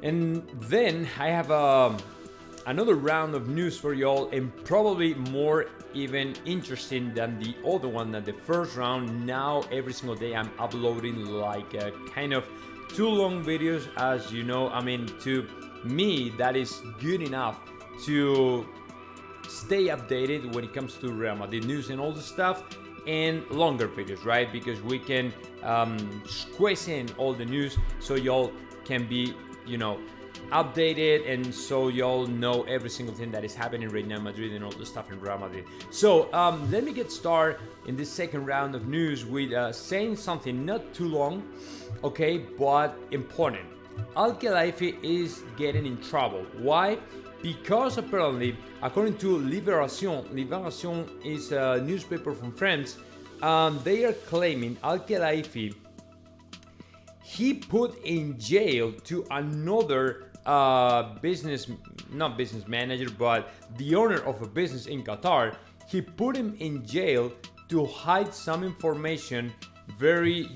And then I have another round of news for y'all, and probably more even interesting than the other one, than the first round. Now every single day I'm uploading like a kind of 2 long videos, as you know. I mean, to me that is good enough to stay updated when it comes to Real Madrid news and all the stuff, and longer videos, right? Because we can squeeze in all the news so y'all can be, updated, and so y'all know every single thing that is happening right now in Madrid and all the stuff in Real Madrid. So let me get started in this second round of news with saying something not too long, okay, but important. Al-Khelaifi is getting in trouble. Why? Because apparently, according to Libération is a newspaper from France, they are claiming Al-Khelaifi, he put in jail to another not business manager, but the owner of a business in Qatar. He put him in jail to hide some information, very,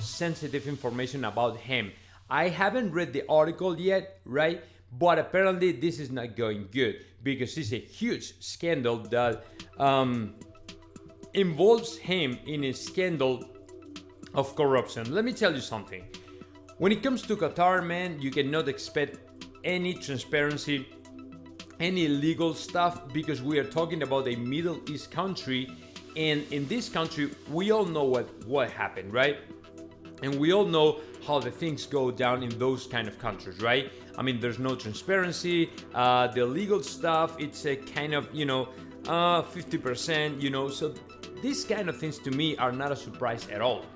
sensitive information about him. I haven't read the article yet, right? But apparently this is not going good, because it's a huge scandal that involves him in a scandal of corruption. Let me tell you something. When it comes to Qatar, man, you cannot expect any transparency, any legal stuff, because we are talking about a Middle East country, and in this country we all know what happened, right? And we all know how the things go down in those kind of countries, right? I mean, there's no transparency. The legal stuff, it's a kind of 50%, so these kind of things to me are not a surprise at all.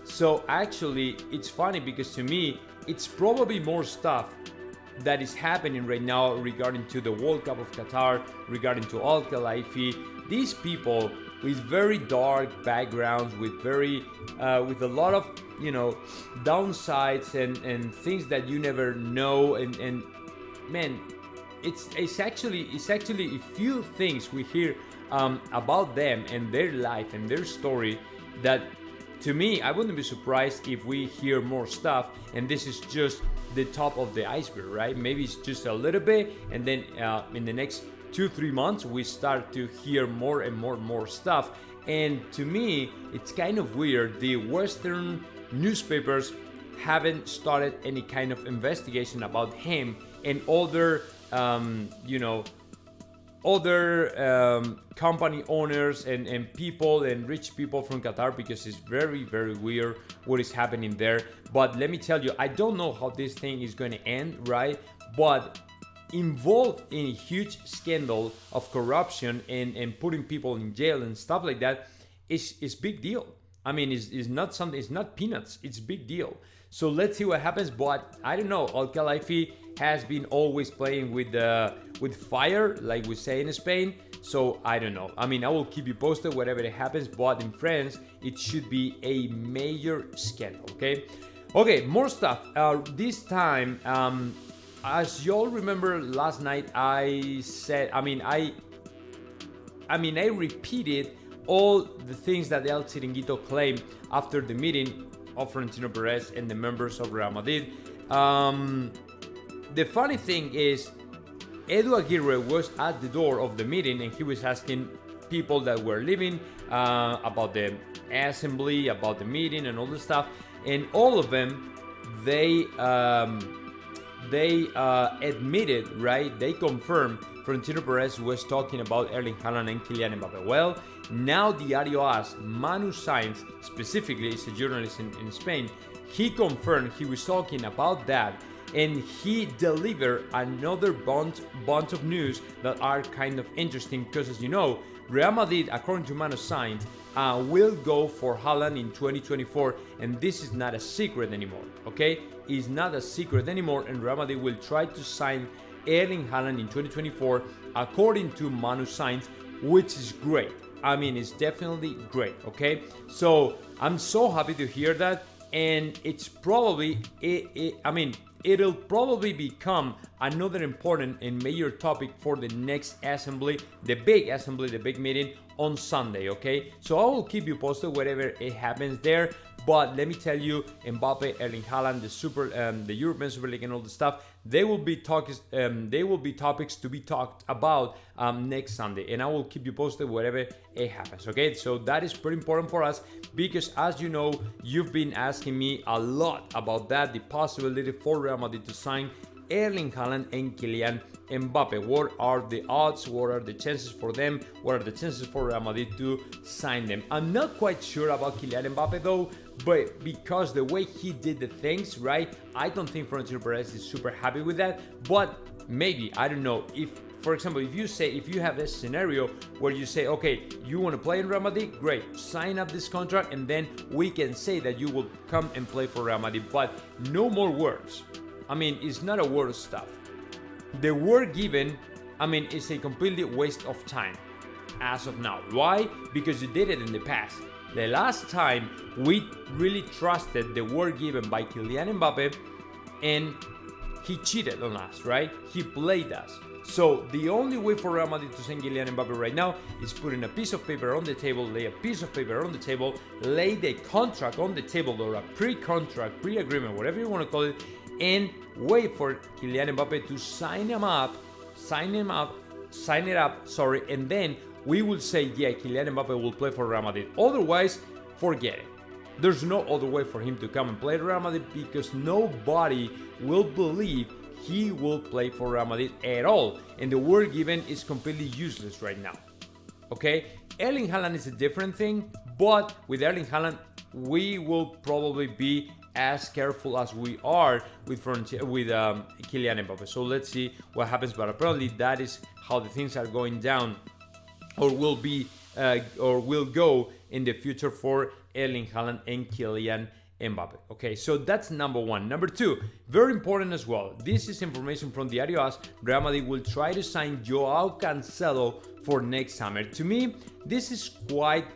So actually, it's funny, because to me, it's probably more stuff that is happening right now regarding to the World Cup of Qatar, regarding to Al-Khelaifi. These people with very dark backgrounds, with with a lot of downsides and things that you never know, and man, it's actually a few things we hear about them and their life and their story that, to me, I wouldn't be surprised if we hear more stuff, and this is just the top of the iceberg, right? Maybe it's just a little bit, and then in the next 2-3 months we start to hear more and more stuff. And to me, it's kind of weird. The Western newspapers haven't started any kind of investigation about him and other company owners and people and rich people from Qatar, because it's very, very weird what is happening there. But let me tell you, I don't know how this thing is going to end, right? But involved in a huge scandal of corruption and putting people in jail and stuff like that is big deal. I mean, it's not peanuts, it's big deal. So let's see what happens. But I don't know, Al-Khelaifi has been always playing with fire, like we say in Spain. So I don't know. I mean, I will keep you posted whatever it happens, but in France, it should be a major scandal, okay, more stuff. This time, as y'all remember last night, I said, I repeated all the things that El Chiringuito claimed after the meeting of Florentino Perez and the members of Real Madrid. The funny thing is, Edu Aguirre was at the door of the meeting, and he was asking people that were leaving about the assembly, about the meeting and all this stuff, and all of them, they admitted, right? They confirmed Florentino Perez was talking about Erling Haaland and Kylian Mbappe. Well, now Diario AS, Manu Sainz, specifically, is a journalist in Spain, he confirmed he was talking about that, and he delivered another bunch of news that are kind of interesting, because, as you know, Real Madrid, according to Manu Sainz, will go for Haaland in 2024, and this is not a secret anymore, okay? It's not a secret anymore, and Real Madrid will try to sign Erling Haaland in 2024, according to Manu Sainz, which is great. I mean, it's definitely great, okay? So I'm so happy to hear that, and it's probably, it'll probably become another important and major topic for the next assembly, the big meeting on Sunday, okay? So I will keep you posted wherever it happens there. But let me tell you, Mbappe, Erling Haaland, the European Super League, and all the stuff, they will be topics to be talked about next Sunday, and I will keep you posted wherever it happens. Okay, so that is pretty important for us because, as you know, you've been asking me a lot about that, the possibility for Real Madrid to sign Erling Haaland and Kylian Mbappe. What are the odds? What are the chances for them? What are the chances for Real Madrid to sign them? I'm not quite sure about Kylian Mbappe though, but because the way he did the things, right, I don't think Florentino Perez is super happy with that. But maybe, I don't know, if, for example, if you have this scenario where you say, okay, you want to play in Real Madrid, great, sign up this contract, and then we can say that you will come and play for Real Madrid, but no more words. I mean, it's not a word of stuff. The word given, I mean, is a completely waste of time as of now. Why? Because you did it in the past. The last time we really trusted the word given by Kylian Mbappe, and he cheated on us, right? He played us. So the only way for Real Madrid to sign Kylian Mbappe right now is putting a piece of paper on the table, lay a piece of paper on the table, lay the contract on the table, or a pre-contract, pre-agreement, whatever you want to call it, and wait for Kylian Mbappe to sign it up, and then we will say, yeah, Kylian Mbappe will play for Real Madrid. Otherwise, forget it. There's no other way for him to come and play Real Madrid because nobody will believe he will play for Real Madrid at all. And the word given is completely useless right now. Okay? Erling Haaland is a different thing, but with Erling Haaland, we will probably be as careful as we are with Kylian Mbappe. So let's see what happens. But apparently that is how the things are going down, or will go in the future for Erling Haaland and Kylian Mbappe. Okay, so that's number one. Number two, very important as well. This is information from Diario AS. Real Madrid will try to sign Joao Cancelo for next summer. To me, this is quite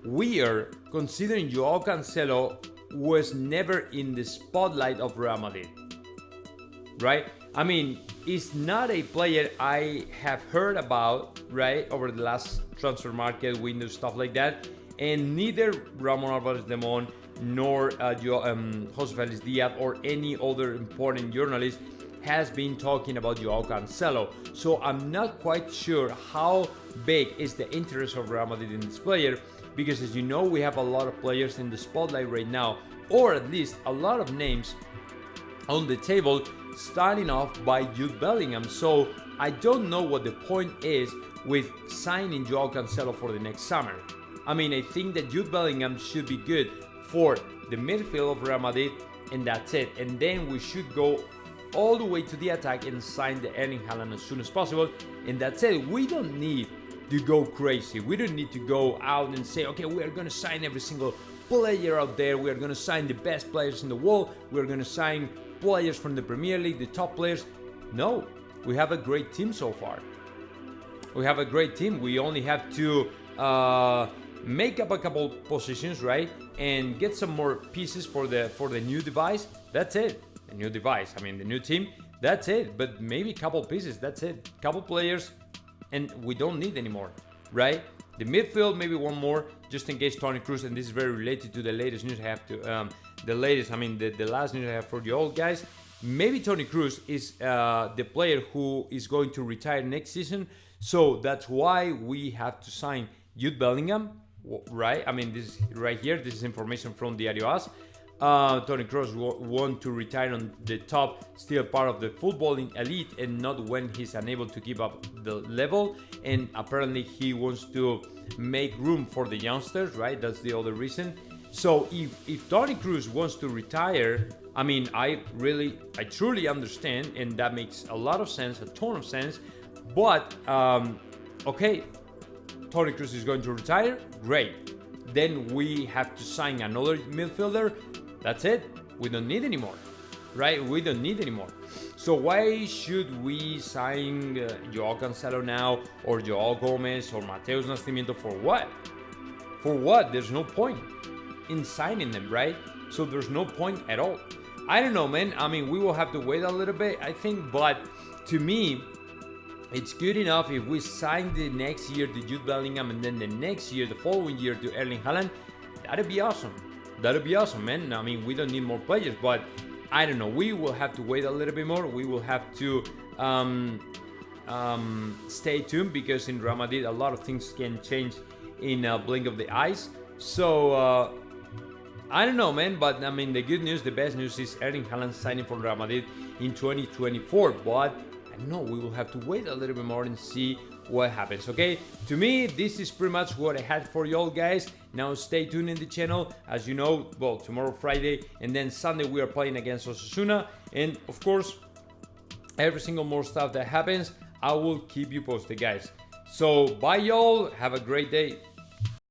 weird, considering Joao Cancelo was never in the spotlight of Real Madrid, right? I mean, it's not a player I have heard about, right, over the last transfer market window, stuff like that, and neither Ramon Alvarez-Demon nor Jose Felix Diaz or any other important journalist has been talking about Joao Cancelo. So I'm not quite sure how big is the interest of Real Madrid in this player, because as you know, we have a lot of players in the spotlight right now, or at least a lot of names on the table, starting off by Jude Bellingham. So I don't know what the point is with signing Joao Cancelo for the next summer. I mean, I think that Jude Bellingham should be good for the midfield of Real Madrid, and that's it. And then we should go all the way to the attack and sign the Erling Haaland as soon as possible, and that's it. We don't need to go crazy. We don't need to go out and say, okay, we are going to sign every single player out there. We are going to sign the best players in the world. We are going to sign players from the Premier League, the top players. No, we have a great team so far. We have a great team. We only have to make up a couple positions, right, and get some more pieces for the new device. That's it. The new device. I mean, the new team. That's it. But maybe a couple pieces. That's it. Couple players. And we don't need anymore, right? The midfield, maybe one more, just in case Toni Kroos, and this is very related to the latest news I have to, the last news I have for you all guys. Maybe Toni Kroos is the player who is going to retire next season. So that's why we have to sign Jude Bellingham, right? I mean, this right here, this is information from Diario AS. Toni Kroos want to retire on the top, still part of the footballing elite, and not when he's unable to keep up the level. And apparently he wants to make room for the youngsters, right? That's the other reason. So if Toni Kroos wants to retire, I mean, I truly understand, and that makes a lot of sense, a ton of sense. But okay, Toni Kroos is going to retire, great. Then we have to sign another midfielder. That's it. We don't need anymore, right? We don't need anymore. So why should we sign Joao Cancelo now, or Joao Gomez, or Mateus Nascimento? For what? For what? There's no point in signing them, right? So there's no point at all. I don't know, man. I mean, we will have to wait a little bit, I think. But to me, it's good enough if we sign the next year to Jude Bellingham, and then the next year, the following year, to Erling Haaland. That'd be awesome. That'll be awesome, man. I mean, we don't need more players, but I don't know. We will have to wait a little bit more. We will have to stay tuned, because in Real Madrid a lot of things can change in a blink of the eyes. So I don't know, man. But I mean, the good news, the best news is Erling Haaland signing for Real Madrid in 2024. But I don't know, we will have to wait a little bit more and see what happens. Okay, to me this is pretty much what I had for y'all, guys. Now stay tuned in the channel. As you know, well, tomorrow Friday and then Sunday we are playing against Osasuna, and of course every single more stuff that happens I will keep you posted, guys. So bye y'all, have a great day.